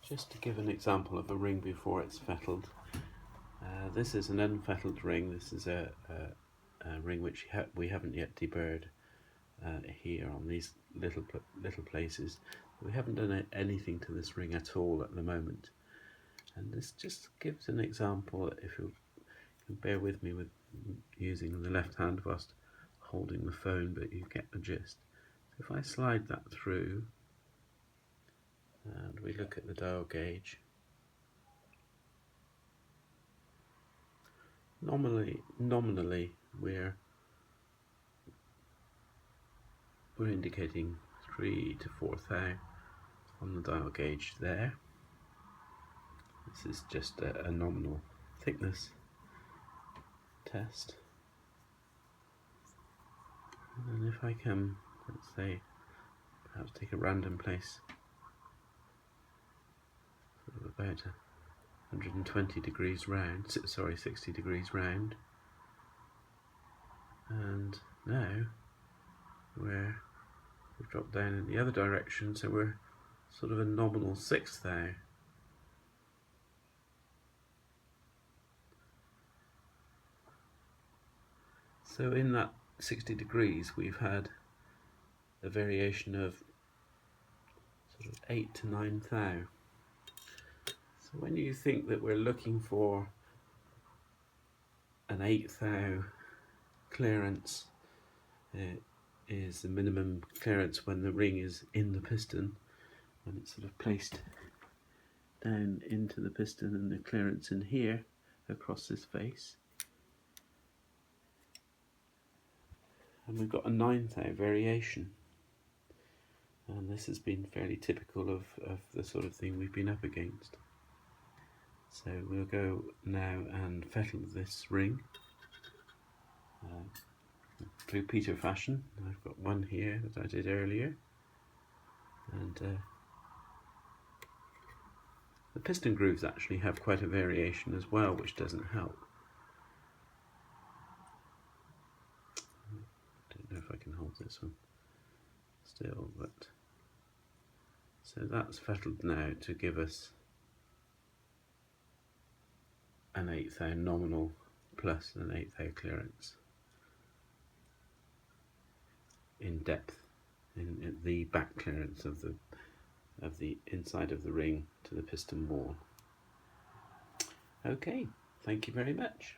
Just to give an example of a ring before it's fettled, this is an unfettled ring. This is a ring which we haven't yet deburred here on these little places. We haven't done anything to this ring at all at the moment, and this just gives an example. If you can bear with me with using the left hand whilst holding the phone, but you get the gist. So if I slide that through and we look at the dial gauge, nominally we're indicating 3 to 4 thou on the dial gauge there. This is just a nominal thickness test. And if I can, let's say, perhaps take a random place, sort of about 120 degrees round, 60 degrees round, and now we've dropped down in the other direction, so we're sort of a nominal 6 thou. So in that 60 degrees we've had a variation of sort of 8 to 9 thou. So when you think that we're looking for an 8 thou clearance, is the minimum clearance when the ring is in the piston, when it's sort of placed down into the piston, and the clearance in here across this face. And we've got a 9 thou variation, and this has been fairly typical of the sort of thing we've been up against. So we'll go now and fettle this ring through Peter fashion. I've got one here that I did earlier, and the piston grooves actually have quite a variation as well, which doesn't help. I don't know if I can hold this one still, but so that's fettled now to give us an 8 thou nominal plus an 8 thou clearance in depth, in the back clearance of the inside of the ring to the piston wall. Okay, thank you very much.